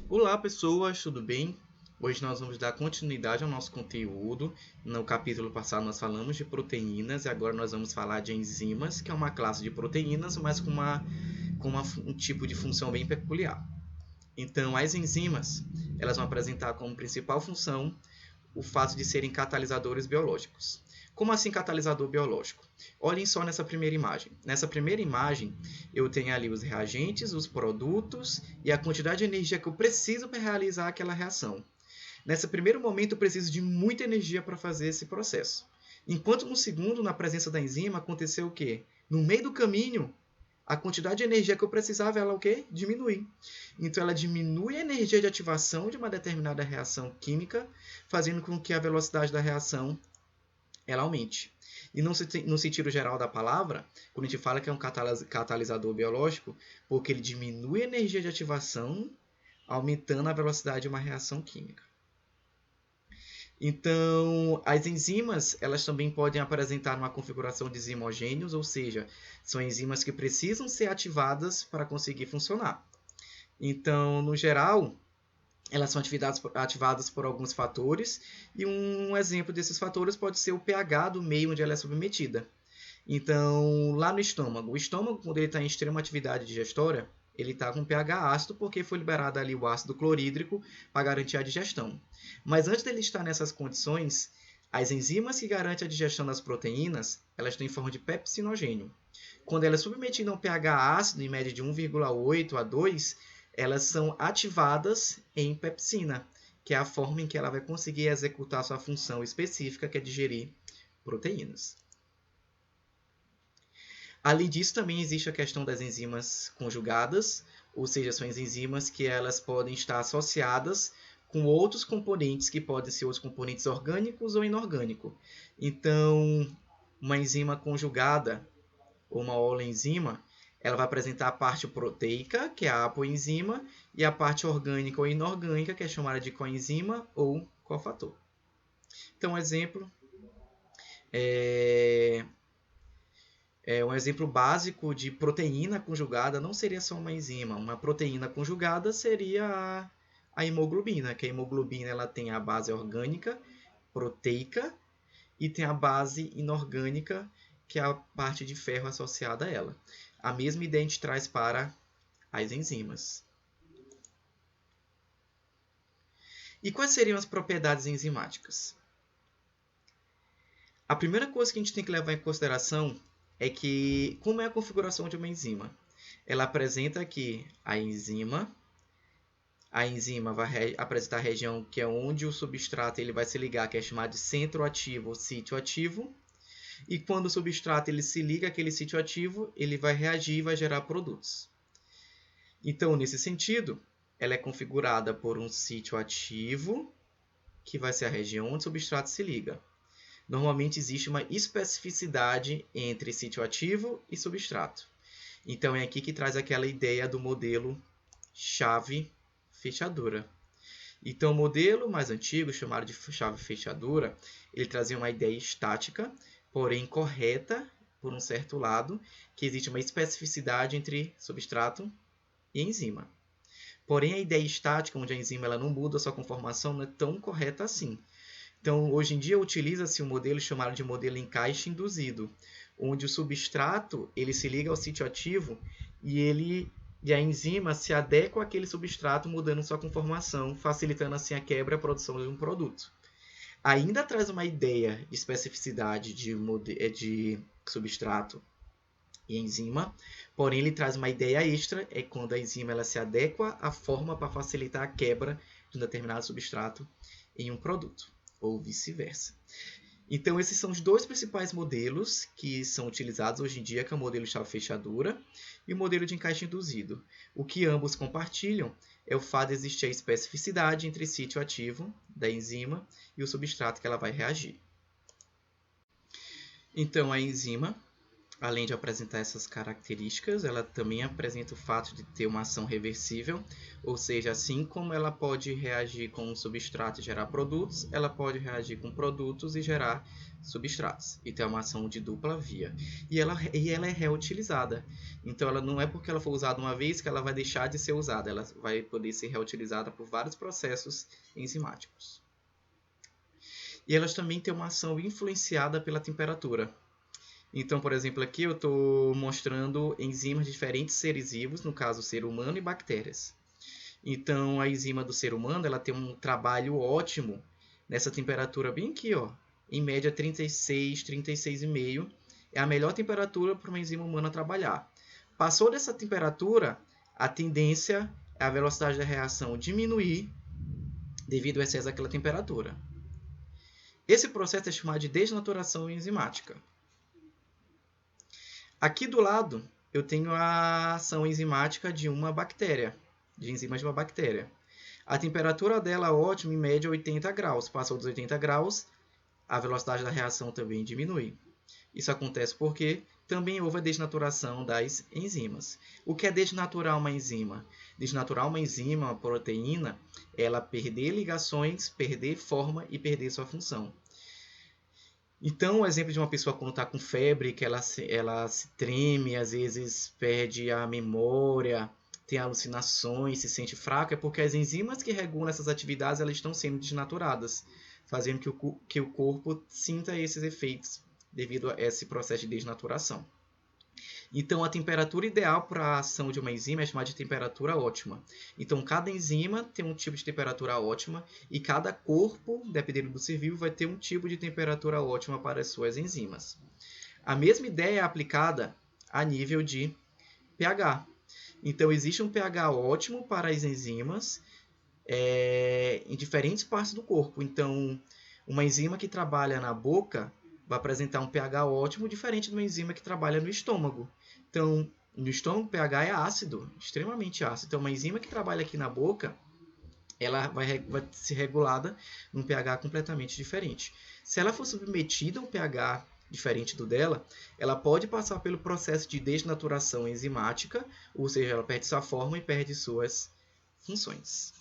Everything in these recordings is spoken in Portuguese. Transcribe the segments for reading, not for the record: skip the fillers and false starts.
Olá, pessoas, tudo bem? Hoje nós vamos dar continuidade ao nosso conteúdo. No capítulo passado nós falamos de proteínas e agora nós vamos falar de enzimas, que é uma classe de proteínas, mas com um tipo de função bem peculiar. Então, as enzimas, elas vão apresentar como principal função o fato de serem catalisadores biológicos. Como assim catalisador biológico? Olhem só nessa primeira imagem. Nessa primeira imagem, eu tenho ali os reagentes, os produtos e a quantidade de energia que eu preciso para realizar aquela reação. Nesse primeiro momento, eu preciso de muita energia para fazer esse processo. Enquanto no segundo, na presença da enzima, aconteceu o quê? No meio do caminho, a quantidade de energia que eu precisava, ela o quê? Diminui. Então, ela diminui a energia de ativação de uma determinada reação química, fazendo com que a velocidade da reação ela aumente. E no sentido geral da palavra, quando a gente fala que é um catalisador biológico, porque ele diminui a energia de ativação, aumentando a velocidade de uma reação química. Então, as enzimas, elas também podem apresentar uma configuração de zimogênios, ou seja, são enzimas que precisam ser ativadas para conseguir funcionar. Então, no geral, elas são ativadas por alguns fatores, e um exemplo desses fatores pode ser o pH do meio onde ela é submetida. Então, lá no estômago, o estômago, quando ele está em extrema atividade digestória, ele está com pH ácido porque foi liberado ali o ácido clorídrico para garantir a digestão. Mas antes dele estar nessas condições, as enzimas que garantem a digestão das proteínas, elas estão em forma de pepsinogênio. Quando ela é submetida a um pH ácido, em média de 1,8 a 2, elas são ativadas em pepsina, que é a forma em que ela vai conseguir executar sua função específica, que é digerir proteínas. Além disso, também existe a questão das enzimas conjugadas, ou seja, são as enzimas que elas podem estar associadas com outros componentes que podem ser os componentes orgânicos ou inorgânicos. Então, uma enzima conjugada ou uma holoenzima, ela vai apresentar a parte proteica, que é a apoenzima, e a parte orgânica ou inorgânica, que é chamada de coenzima ou cofator. Então, um exemplo um exemplo básico de proteína conjugada não seria só uma enzima. Uma proteína conjugada seria a hemoglobina, que a hemoglobina ela tem a base orgânica, proteica, e tem a base inorgânica, que é a parte de ferro associada a ela. A mesma ideia a gente traz para as enzimas. E quais seriam as propriedades enzimáticas? A primeira coisa que a gente tem que levar em consideração é que, como é a configuração de uma enzima? Ela apresenta aqui a enzima vai apresentar a região que é onde o substrato ele vai se ligar, que é chamado de centro ativo ou sítio ativo. E quando o substrato ele se liga àquele sítio ativo, ele vai reagir e vai gerar produtos. Então, nesse sentido, ela é configurada por um sítio ativo, que vai ser a região onde o substrato se liga. Normalmente existe uma especificidade entre sítio ativo e substrato. Então, é aqui que traz aquela ideia do modelo chave-fechadura. Então, o modelo mais antigo, chamado de chave-fechadura, ele trazia uma ideia estática, porém correta, por um certo lado, que existe uma especificidade entre substrato e enzima. Porém, a ideia estática, onde a enzima ela não muda a sua conformação, não é tão correta assim. Então, hoje em dia, utiliza-se um modelo chamado de modelo encaixe induzido, onde o substrato ele se liga ao sítio ativo e a enzima se adequa àquele substrato, mudando sua conformação, facilitando assim a quebra e a produção de um produto. Ainda traz uma ideia de especificidade de substrato e enzima, porém ele traz uma ideia extra, é quando a enzima ela se adequa à forma para facilitar a quebra de um determinado substrato em um produto, ou vice-versa. Então, esses são os dois principais modelos que são utilizados hoje em dia, que é o modelo de chave-fechadura e o modelo de encaixe induzido. O que ambos compartilham é o fato de existir a especificidade entre o sítio ativo da enzima e o substrato que ela vai reagir. Então, a enzima além de apresentar essas características, ela também apresenta o fato de ter uma ação reversível, ou seja, assim como ela pode reagir com um substrato e gerar produtos, ela pode reagir com produtos e gerar substratos. Então é uma ação de dupla via. E ela é reutilizada. Então ela não é porque ela for usada uma vez que ela vai deixar de ser usada. Ela vai poder ser reutilizada por vários processos enzimáticos. E elas também têm uma ação influenciada pela temperatura. Então, por exemplo, aqui eu estou mostrando enzimas de diferentes seres vivos, no caso, ser humano e bactérias. Então, a enzima do ser humano ela tem um trabalho ótimo nessa temperatura bem aqui, ó, em média 36, 36,5. É a melhor temperatura para uma enzima humana trabalhar. Passou dessa temperatura, a tendência é a velocidade da reação diminuir devido ao excesso daquela temperatura. Esse processo é chamado de desnaturação enzimática. Aqui do lado, eu tenho a ação enzimática de uma bactéria, de enzimas de uma bactéria. A temperatura dela ótima, em média, 80 graus. Passou dos 80 graus, a velocidade da reação também diminui. Isso acontece porque também houve a desnaturação das enzimas. O que é desnaturar uma enzima? Desnaturar uma enzima, uma proteína, ela perder ligações, perder forma e perder sua função. Então, o exemplo de uma pessoa quando está com febre, que ela se treme, às vezes perde a memória, tem alucinações, se sente fraco, é porque as enzimas que regulam essas atividades elas estão sendo desnaturadas, fazendo que o corpo sinta esses efeitos devido a esse processo de desnaturação. Então, a temperatura ideal para a ação de uma enzima é chamada de temperatura ótima. Então, cada enzima tem um tipo de temperatura ótima e cada corpo, dependendo do ser vivo, vai ter um tipo de temperatura ótima para as suas enzimas. A mesma ideia é aplicada a nível de pH. Então, existe um pH ótimo para as enzimas em diferentes partes do corpo. Então, uma enzima que trabalha na boca vai apresentar um pH ótimo, diferente de uma enzima que trabalha no estômago. Então, no estômago, o pH é ácido, extremamente ácido. Então, uma enzima que trabalha aqui na boca, ela vai ser regulada num pH completamente diferente. Se ela for submetida a um pH diferente do dela, ela pode passar pelo processo de desnaturação enzimática, ou seja, ela perde sua forma e perde suas funções.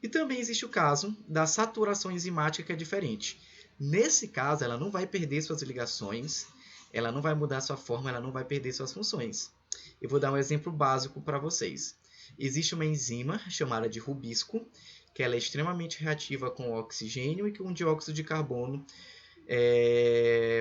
E também existe o caso da saturação enzimática, que é diferente. Nesse caso, ela não vai perder suas ligações, ela não vai mudar sua forma, ela não vai perder suas funções. Eu vou dar um exemplo básico para vocês. Existe uma enzima chamada de rubisco, que ela é extremamente reativa com oxigênio e com dióxido de carbono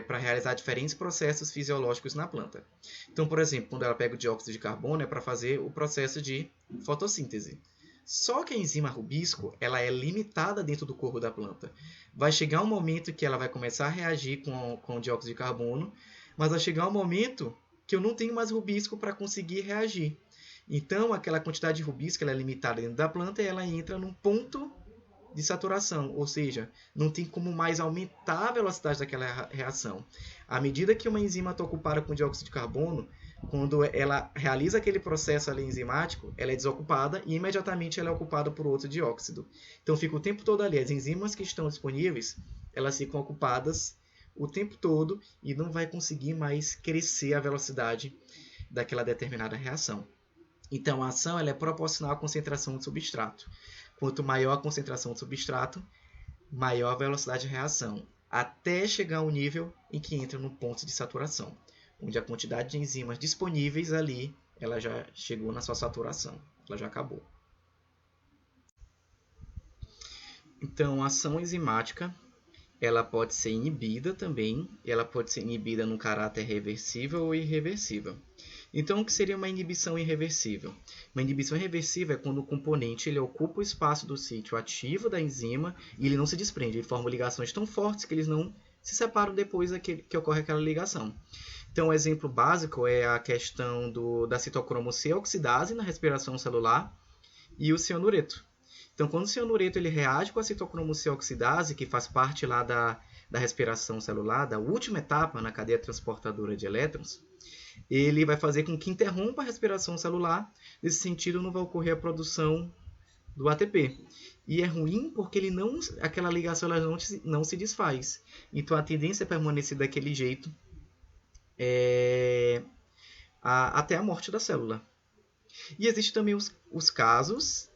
para realizar diferentes processos fisiológicos na planta. Então, por exemplo, quando ela pega o dióxido de carbono é para fazer o processo de fotossíntese. Só que a enzima rubisco ela é limitada dentro do corpo da planta. Vai chegar um momento que ela vai começar a reagir com o dióxido de carbono, mas vai chegar um momento que eu não tenho mais rubisco para conseguir reagir. Então, aquela quantidade de rubisco ela é limitada dentro da planta e ela entra num ponto de saturação, ou seja, não tem como mais aumentar a velocidade daquela reação. À medida que uma enzima está ocupada com dióxido de carbono, quando ela realiza aquele processo ali enzimático, ela é desocupada e imediatamente ela é ocupada por outro dióxido. Então fica o tempo todo ali. As enzimas que estão disponíveis, elas ficam ocupadas o tempo todo e não vai conseguir mais crescer a velocidade daquela determinada reação. Então a ação ela é proporcional à concentração de substrato. Quanto maior a concentração de substrato, maior a velocidade de reação, até chegar ao nível em que entra no ponto de saturação, onde a quantidade de enzimas disponíveis ali, ela já chegou na sua saturação, ela já acabou. Então, a ação enzimática, ela pode ser inibida também, ela pode ser inibida no caráter reversível ou irreversível. Então, o que seria uma inibição irreversível? Uma inibição irreversível é quando o componente ele ocupa o espaço do sítio ativo da enzima e ele não se desprende, ele forma ligações tão fortes que eles não se separam depois que ocorre aquela ligação. Então, um exemplo básico é a questão da citocromo C oxidase na respiração celular e o cianureto. Então, quando o cianureto ele reage com a citocromo C oxidase, que faz parte lá da respiração celular, da última etapa na cadeia transportadora de elétrons, ele vai fazer com que interrompa a respiração celular. Nesse sentido, não vai ocorrer a produção do ATP. E é ruim porque aquela ligação ela não se desfaz. Então, a tendência é permanecer daquele jeito até a morte da célula. E existem também os casos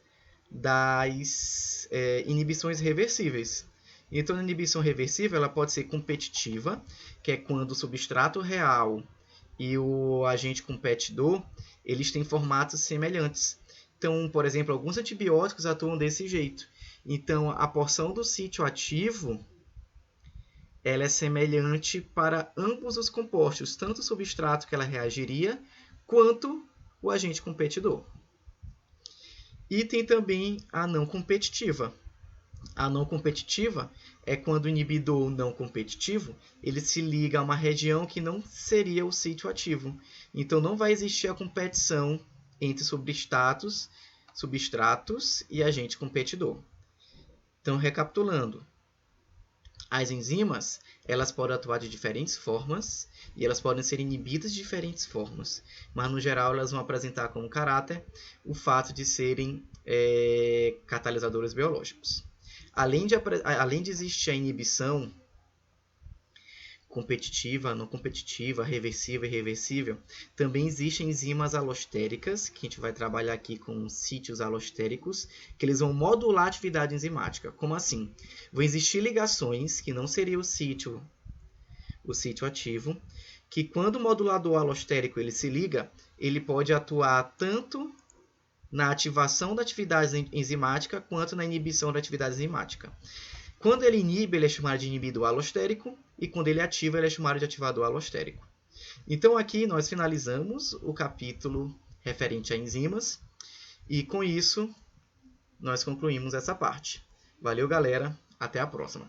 das inibições reversíveis. Então, a inibição reversível ela pode ser competitiva, que é quando o substrato real e o agente competidor eles têm formatos semelhantes. Então, por exemplo, alguns antibióticos atuam desse jeito. Então, a porção do sítio ativo ela é semelhante para ambos os compostos, tanto o substrato que ela reagiria, quanto o agente competidor. E tem também a não competitiva. A não competitiva é quando o inibidor não competitivo ele se liga a uma região que não seria o sítio ativo. Então, não vai existir a competição entre substratos e agente competidor. Então, recapitulando, as enzimas elas podem atuar de diferentes formas e elas podem ser inibidas de diferentes formas, mas no geral elas vão apresentar como caráter o fato de serem catalisadores biológicos. Além de existir a inibição competitiva, não competitiva, reversível e irreversível, também existem enzimas alostéricas, que a gente vai trabalhar aqui com sítios alostéricos, que eles vão modular a atividade enzimática. Como assim? Vão existir ligações, que não seria o sítio ativo, que quando o modulador alostérico ele se liga, ele pode atuar tanto na ativação da atividade enzimática quanto na inibição da atividade enzimática. Quando ele inibe, ele é chamado de inibidor alostérico, e quando ele ativa, ele é chamado de ativador alostérico. Então, aqui nós finalizamos o capítulo referente a enzimas, e com isso, nós concluímos essa parte. Valeu, galera. Até a próxima.